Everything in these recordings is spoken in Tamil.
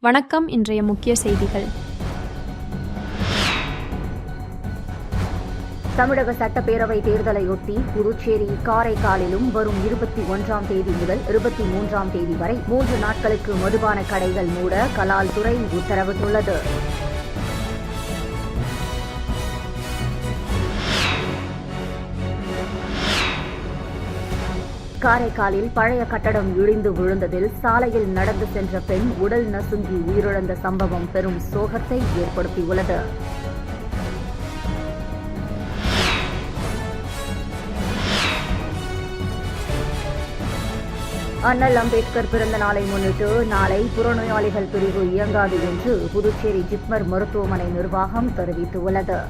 வணக்கம். இன்றைய முக்கிய செய்திகள். தமிழக சட்டப்பேரவை தேர்தலையொட்டி புதுச்சேரி, காரைக்காலிலும் வரும் 21ஆம் தேதி முதல் 23ஆம் தேதி வரை 3 நாட்களுக்கு மதுபான கடைகள் மூட கலால் துறை உத்தரவிட்டுள்ளது. காரைக்காலில் பழைய கட்டடம் இடிந்து விழுந்ததில் சாலையில் நடந்து சென்ற பெண் உடல் நசுங்கி உயிரிழந்த சம்பவம் பெரும் சோகத்தை ஏற்படுத்தியுள்ளது. அண்ணல் அம்பேத்கர் பிறந்த நாளை முன்னிட்டு நாளை புறநோயாளிகள் பிரிவு இயங்காது என்று புதுச்சேரி ஜிப்மர் மருத்துவமனை நிர்வாகம் தெரிவித்துள்ளது.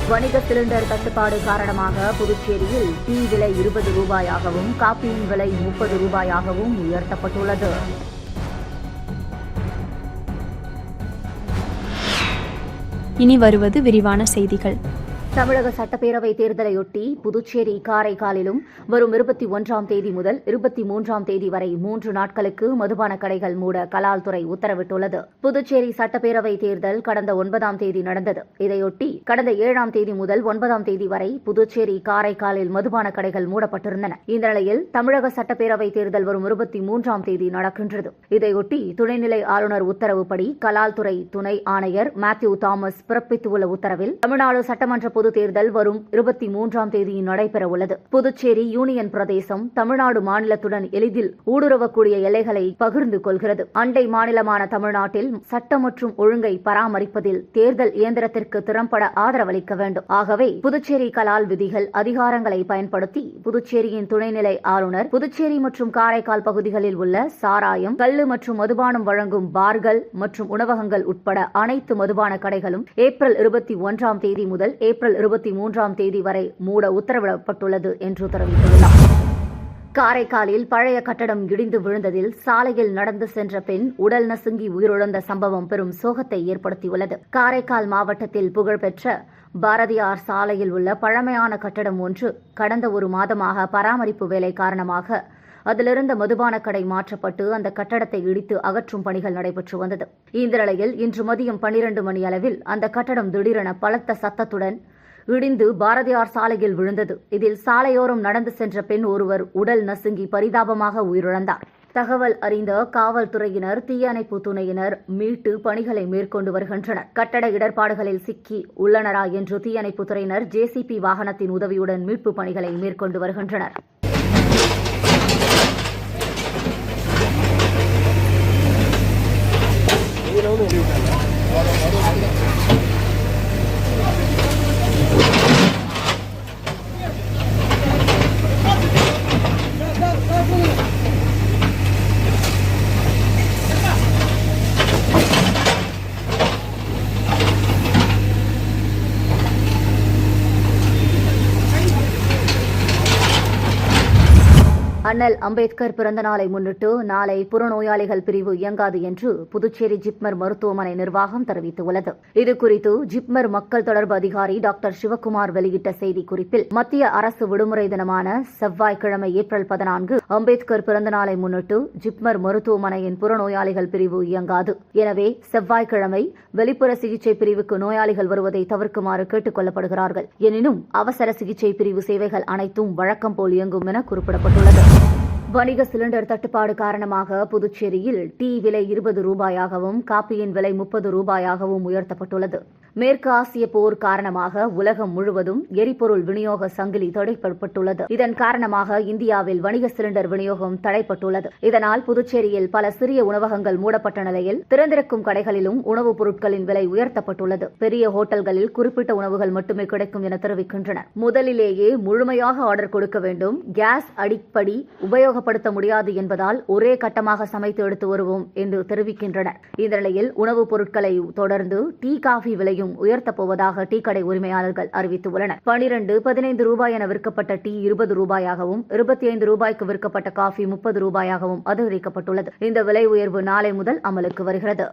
வணிக சிலிண்டர் தட்டுப்பாடு காரணமாக புதுச்சேரியில் டீ விலை 20 ரூபாயாகவும் காபியின் விலை 30 ரூபாயாகவும் உயர்த்தப்பட்டுள்ளது. இனி வருவது விரிவான செய்திகள். தமிழக சட்டப்பேரவை தேர்தலையொட்டி புதுச்சேரி, காரைக்காலிலும் வரும் 21ஆம் தேதி முதல் 23ஆம் தேதி வரை 3 நாட்களுக்கு மதுபான கடைகள் மூட கலால் துறை உத்தரவிட்டுள்ளது. புதுச்சேரி சட்டப்பேரவை தேர்தல் கடந்த 9ஆம் தேதி நடந்தது. இதையொட்டி கடந்த 7ஆம் தேதி முதல் 9ஆம் தேதி வரை புதுச்சேரி, காரைக்காலில் மதுபான கடைகள் மூடப்பட்டிருந்தன. இந்த நிலையில் தமிழக சட்டப்பேரவை தேர்தல் வரும் 23ஆம் தேதி நடக்கின்றது. இதையொட்டி துணைநிலை ஆளுநர் உத்தரவுப்படி கலால் துறை துணை ஆணையர் மேத்யூ தாமஸ் பிறப்பித்துள்ள உத்தரவில் தமிழ்நாடு சட்டமன்ற பொதுத் தேர்தல் வரும் 23ஆம் தேதி நடைபெற உள்ளது. புதுச்சேரி யூனியன் பிரதேசம் தமிழ்நாடு மாநிலத்துடன் எளிதில் ஊடுருவக்கூடிய எல்லைகளை பகிர்ந்து கொள்கிறது. அண்டை மாநிலமான தமிழ்நாட்டில் சட்டம் மற்றும் ஒழுங்கை பராமரிப்பதில் தேர்தல் இயந்திரத்திற்கு திறம்பட ஆதரவளிக்க வேண்டும். ஆகவே புதுச்சேரி கலால் விதிகள், அதிகாரங்களை பயன்படுத்தி புதுச்சேரியின் துணைநிலை ஆளுநர் புதுச்சேரி மற்றும் காரைக்கால் பகுதிகளில் உள்ள சாராயம், கள்ளு மற்றும் மதுபானம் வழங்கும் பார்கள் மற்றும் உணவகங்கள் உட்பட அனைத்து மதுபான கடைகளும் ஏப்ரல் 21ஆம் தேதி முதல் ஏப்ரல் 23ஆம் தேதி வரை மூட உத்தரவிடப்பட்டுள்ளது என்று தெரிவித்துள்ளார். காரைக்காலில் பழைய கட்டடம் இடிந்து விழுந்ததில் சாலையில் நடந்து சென்ற பெண் உடல் நசுங்கி உயிரிழந்த சம்பவம் பெரும் சோகத்தை ஏற்படுத்தியுள்ளது. காரைக்கால் மாவட்டத்தில் புகழ்பெற்ற பாரதியார் சாலையில் உள்ள பழமையான கட்டடம் ஒன்று கடந்த 1 மாதமாக பராமரிப்பு வேலை காரணமாக அதிலிருந்த மதுபான கடை மாற்றப்பட்டு அந்த கட்டடத்தை இடித்து அகற்றும் பணிகள் நடைபெற்று வந்தது. இந்த நிலையில் இன்று மதியம் 12 மணி அளவில் அந்த கட்டடம் திடீரென பலத்த சத்தத்துடன் இடிந்து பாரதியார் சாலையில் விழுந்தது. இதில் சாலையோரம் நடந்து சென்ற பெண் ஒருவர் உடல் நசுங்கி பரிதாபமாக உயிரிழந்தார். தகவல் அறிந்த காவல்துறையினர், தீயணைப்பு துணையினர் மீட்டு பணிகளை மேற்கொண்டு வருகின்றனர். கட்டட இடர்பாடுகளில் சிக்கி உள்ளனரா என்று தீயணைப்பு துறையினர் JCB வாகனத்தின் உதவியுடன் மீட்பு பணிகளை மேற்கொண்டு வருகின்றனர். அண்ணல் அம்பேத்கர் பிறந்த நாளை முன்னிட்டு நாளை புறநோயாளிகள் பிரிவு இயங்காது என்று புதுச்சேரி ஜிப்மர் மருத்துவமனை நிர்வாகம் தெரிவித்துள்ளது. இதுகுறித்து ஜிப்மர் மக்கள் தொடர்பு அதிகாரி டாக்டர் சிவக்குமார் வெளியிட்ட செய்திக்குறிப்பில், மத்திய அரசு விடுமுறை தினமான செவ்வாய்க்கிழமை ஏப்ரல் 14 அம்பேத்கர் பிறந்த நாளை முன்னிட்டு ஜிப்மர் மருத்துவமனையின் புறநோயாளிகள் பிரிவு இயங்காது. எனவே செவ்வாய்க்கிழமை வெளிப்புற சிகிச்சை பிரிவுக்கு நோயாளிகள் வருவதை தவிர்க்குமாறு கேட்டுக் கொள்ளப்படுகிறார்கள். எனினும் அவசர சிகிச்சை பிரிவு சேவைகள் அனைத்தும் வழக்கம் போல் இயங்கும் என குறிப்பிடப்பட்டுள்ளது. வணிக சிலிண்டர் தட்டுப்பாடு காரணமாக புதுச்சேரியில் டீ விலை 20 ரூபாயாகவும் காபியின் விலை 30 ரூபாயாகவும் உயர்த்தப்பட்டுள்ளது. மேற்கு ஆசிய போர் காரணமாக உலகம் முழுவதும் எரிபொருள் விநியோக சங்கிலி தடைப்பட்டுள்ளது. இதன் காரணமாக இந்தியாவில் வணிக சிலிண்டர் விநியோகம் தடைப்பட்டுள்ளது. இதனால் புதுச்சேரியில் பல சிறிய உணவகங்கள் மூடப்பட்ட நிலையில் திறந்திருக்கும் கடைகளிலும் உணவுப் பொருட்களின் விலை உயர்த்தப்பட்டுள்ளது. பெரிய ஹோட்டல்களில் குறிப்பிட்ட உணவுகள் மட்டுமே கிடைக்கும் என தெரிவிக்கின்றனர். முதலிலேயே முழுமையாக ஆர்டர் கொடுக்க வேண்டும். கேஸ் அடிக்கடி உபயோகப்படுத்த முடியாது என்பதால் ஒரே கட்டமாக சமைத்து எடுத்து வருவோம் என்று தெரிவிக்கின்றனர். இந்த நிலையில் உணவுப் பொருட்களை தொடர்ந்து டீ, காஃபி விலையும் உயர்த்தப் போவதாக டீ கடை உரிமையாளர்கள் அறிவித்துள்ளனர். 12, 15 ரூபாய் என விற்கப்பட்ட டீ 20 ரூபாயாகவும் 25 ரூபாய்க்கு விற்கப்பட்ட காஃபி 30 ரூபாயாகவும் அதிகரிக்கப்பட்டுள்ளது. இந்த விலை உயர்வு நாளை முதல் அமலுக்கு வருகிறது.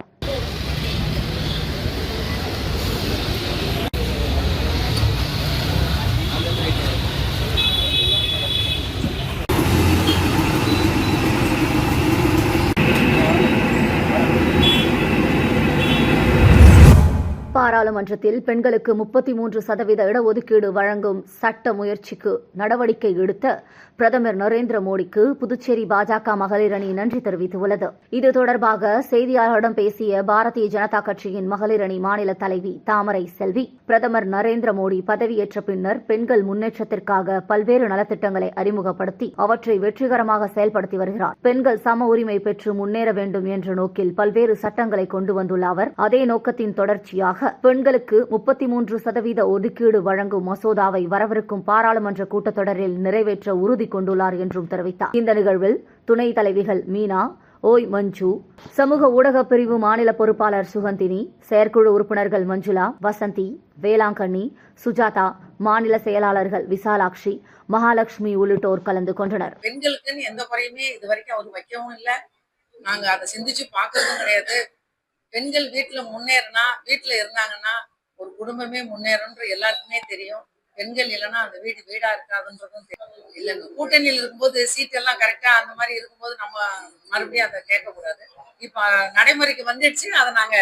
நாடாளுமன்றத்தில் பெண்களுக்கு 33% இடஒதுக்கீடு வழங்கும் சட்ட முயற்சிக்கு நடவடிக்கை எடுத்த பிரதமர் நரேந்திர மோடிக்கு புதுச்சேரி பாஜக மகளிர் அணி நன்றி தெரிவித்துள்ளது. இது தொடர்பாக செய்தியாளர்களிடம் பேசிய பாரதிய ஜனதா கட்சியின் மகளிர் அணி மாநில தலைவி தாமரை செல்வி, பிரதமர் நரேந்திர மோடி பதவியேற்ற பின்னர் பெண்கள் முன்னேற்றத்திற்காக பல்வேறு நலத்திட்டங்களை அறிமுகப்படுத்தி அவற்றை வெற்றிகரமாக செயல்படுத்தி வருகிறார். பெண்கள் சம உரிமை பெற்று முன்னேற வேண்டும் என்ற நோக்கில் பல்வேறு சட்டங்களை கொண்டு வந்துள்ள அவர், அதே நோக்கத்தின் தொடர்ச்சியாக பெண்களுக்கு 33% ஒதுக்கீடு வழங்கும் மசோதாவை வரவிருக்கும் பாராளுமன்ற கூட்டத்தொடரில் நிறைவேற்ற உறுதி கொண்டுள்ளார் என்றும் தெரிவித்தார். இந்த நிகழ்வில் துணைத் தலைவிகள் மீனா, ஓய் மஞ்சு, சமூக ஊடக பிரிவு மாநில பொறுப்பாளர் சுகந்தினி, செயற்குழு உறுப்பினர்கள் மஞ்சுளா, வசந்தி, வேளாங்கண்ணி, சுஜாதா, மாநில செயலாளர்கள் விசாலாட்சி, மகாலட்சுமி உள்ளிட்டோர் கலந்து கொண்டனர். பெண்களுக்குன்னு எந்த குறையுமே இது வரைக்கும் அவர் வைக்கவும் இல்லை, நாங்க அதை சிந்திச்சு பார்க்கறதும் கிடையாது. பெண்கள் வீட்டுல முன்னேறினா, வீட்டுல இருந்தாங்கன்னா ஒரு குடும்பமே முன்னேறும்ன்ற எல்லாருக்குமே தெரியும். பெண்கள் இல்லைன்னா அந்த வீடு வீடா இருக்காதுன்றதும் தெரியும். இல்ல கூட்டணியில் இருக்கும்போது சீட்டெல்லாம் கரெக்டா அந்த மாதிரி இருக்கும்போது நம்ம மறுபடியும் அதை கேட்கக்கூடாது. இப்ப நடைமுறைக்கு வந்துடுச்சு, அதை நாங்க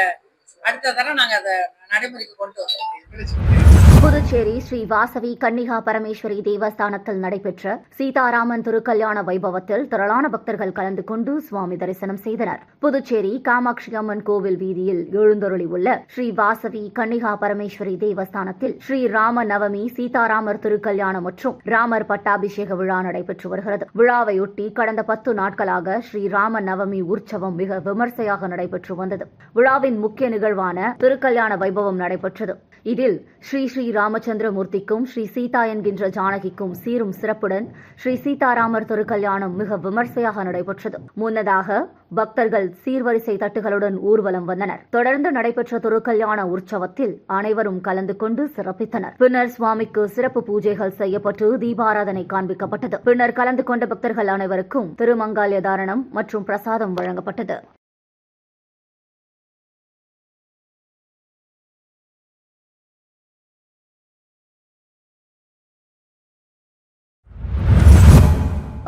அடுத்த தடவை நாங்க அதை நடைமுறைக்கு கொண்டு வரோம். புதுச்சேரி ஸ்ரீ வாசவி கன்னிகா பரமேஸ்வரி தேவஸ்தானத்தில் நடைபெற்ற சீதாராமன் திருக்கல்யாண வைபவத்தில் திரளான பக்தர்கள் கலந்து கொண்டு சுவாமி தரிசனம் செய்தனர். புதுச்சேரி காமாட்சி அம்மன் கோவில் வீதியில் எழுந்தருளி உள்ள ஸ்ரீ வாசவி கன்னிகா பரமேஸ்வரி தேவஸ்தானத்தில் ஸ்ரீ ராம நவமி சீதாராமர் திருக்கல்யாணம் மற்றும் ராமர் பட்டாபிஷேக விழா நடைபெற்று வருகிறது. விழாவையொட்டி கடந்த 10 நாட்களாக ஸ்ரீ ராம நவமி உற்சவம் மிக விமர்சையாக நடைபெற்று வந்தது. விழாவின் முக்கிய நிகழ்வான திருக்கல்யாண வைபவம் நடைபெற்றது. இதில் ஸ்ரீ ஸ்ரீ ராமச்சந்திரமூர்த்திக்கும் ஸ்ரீ சீதா என்கின்ற ஜானகிக்கும் சீரும் சிறப்புடன் ஸ்ரீ சீதாராமர் திருக்கல்யாணம் மிக விமர்சையாக நடைபெற்றது. முன்னதாக பக்தர்கள் சீர்வரிசை தட்டுகளுடன் ஊர்வலம் வந்தனர். தொடர்ந்து நடைபெற்ற திருக்கல்யாண உற்சவத்தில் அனைவரும் கலந்து கொண்டு சிறப்பித்தனர். பின்னர் சுவாமிக்கு சிறப்பு பூஜைகள் செய்யப்பட்டு தீபாராதனை காண்பிக்கப்பட்டது. பின்னர் கலந்து கொண்ட பக்தர்கள் அனைவருக்கும் திருமங்கால்ய தாரணம் மற்றும் பிரசாதம் வழங்கப்பட்டது.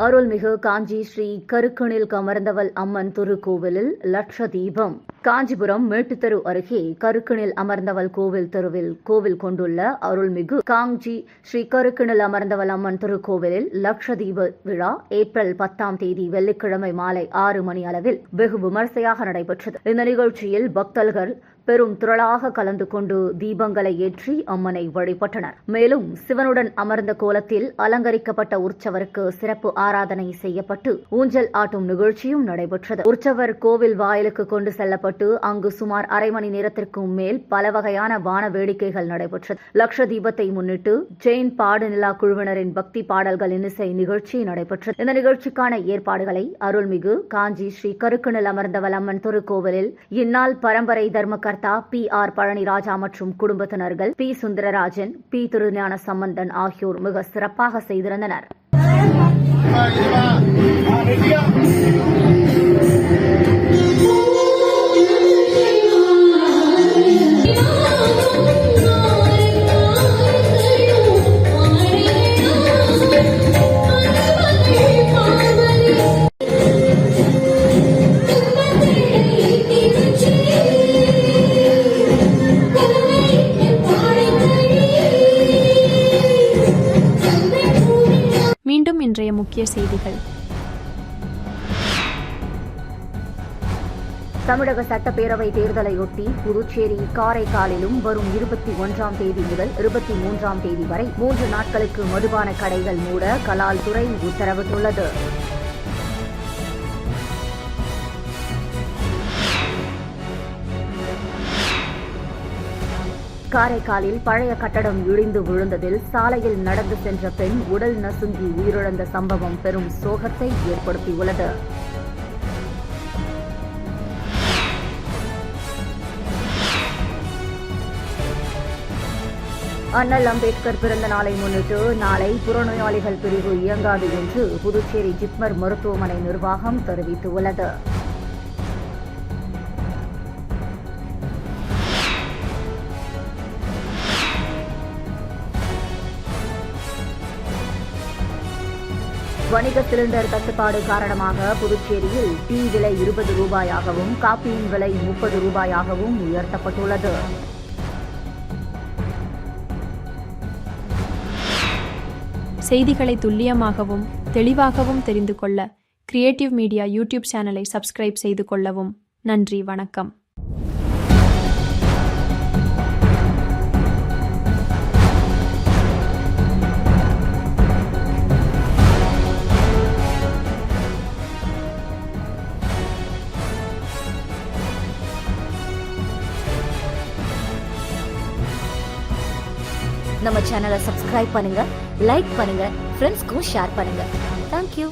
அருள்மிகு காஞ்சி ஸ்ரீ கருக்கணில் அமர்ந்தவள் அம்மன் திருக்கோவிலில் லட்ச தீபம். காஞ்சிபுரம் மேட்டுத்தெரு அருகே கருக்கணில் அமர்ந்தவள் கோவில் தெருவில் கோவில் கொண்டுள்ள அருள்மிகு காஞ்சி ஸ்ரீ கருக்கணில் அமர்ந்தவள் அம்மன் திருக்கோவிலில் லட்ச தீப விழா ஏப்ரல் 10ஆம் தேதி வெள்ளிக்கிழமை மாலை 6 மணி அளவில் வெகு விமர்சையாக நடைபெற்றது. இந்த நிகழ்ச்சியில் பக்தர்கள் பெரும் திரளாக கலந்து கொண்டு தீபங்களை ஏற்றி அம்மனை வழிபட்டனர். மேலும் சிவனுடன் அமர்ந்த கோலத்தில் அலங்கரிக்கப்பட்ட உற்சவருக்கு சிறப்பு ஆராதனை செய்யப்பட்டு ஊஞ்சல் ஆட்டும் நிகழ்ச்சியும் நடைபெற்றது. உற்சவர் கோவில் வாயிலுக்கு கொண்டு செல்லப்பட்டு அங்கு சுமார் அரை மணி நேரத்திற்கும் மேல் பல வகையான வான வேடிக்கைகள் நடைபெற்றது. லட்ச தீபத்தை முன்னிட்டு ஜெயின் பாடுநிலா குழுவினரின் பக்தி பாடல்களின் இசை நிகழ்ச்சி நடைபெற்றது. இந்த நிகழ்ச்சிக்கான ஏற்பாடுகளை அருள்மிகு காஞ்சி ஸ்ரீ கருக்கணில் அமர்ந்தவள் அம்மன் திருக்கோவிலில் இந்நாள் பரம்பரை தர்ம PR பழனிராஜா மற்றும் குடும்பத்தினர்கள் பி சுந்தரராஜன், பி திருஞான சம்பந்தன் ஆகியோர் மிக சிறப்பாக செய்திருந்தனர். மீண்டும் இன்றைய முக்கிய செய்திகள். தமிழக சட்டப்பேரவை தேர்தலையொட்டி புதுச்சேரி, காரைக்காலிலும் வரும் 21ஆம் தேதி முதல் 23ஆம் தேதி வரை 3 நாட்களுக்கு மதுபான கடைகள் மூட கலால் துறை உத்தரவிட்டுள்ளது. காரைக்காலில் பழைய கட்டடம் இடிந்து விழுந்ததில் சாலையில் நடந்து சென்ற பெண் உடல் நசுங்கி உயிரிழந்த சம்பவம் பெரும் சோகத்தை ஏற்படுத்தியுள்ளது. அண்ணல் அம்பேத்கர் பிறந்த நாளை முன்னிட்டு நாளை புறநோயாளிகள் பிரிவு இயங்காது என்று புதுச்சேரி ஜிப்மர் மருத்துவமனை நிர்வாகம் தெரிவித்துள்ளது. வணிக சிலிண்டர் தட்டுப்பாடு காரணமாக புதுச்சேரியில் டீ விலை 20 ரூபாயாகவும் காபியின் விலை 30 ரூபாயாகவும் உயர்த்தப்பட்டுள்ளது. செய்திகளை துல்லியமாகவும் தெளிவாகவும் தெரிந்து கொள்ள கிரியேட்டிவ் மீடியா யூடியூப் சேனலை சப்ஸ்கிரைப் செய்து கொள்ளவும். நன்றி, வணக்கம். நம்ம சேனலை சப்ஸ்கிரைப் பண்ணுங்க, லைக் பண்ணுங்க, ஃப்ரெண்ட்ஸ்க்கும் ஷேர் பண்ணுங்க. தேங்க்யூ.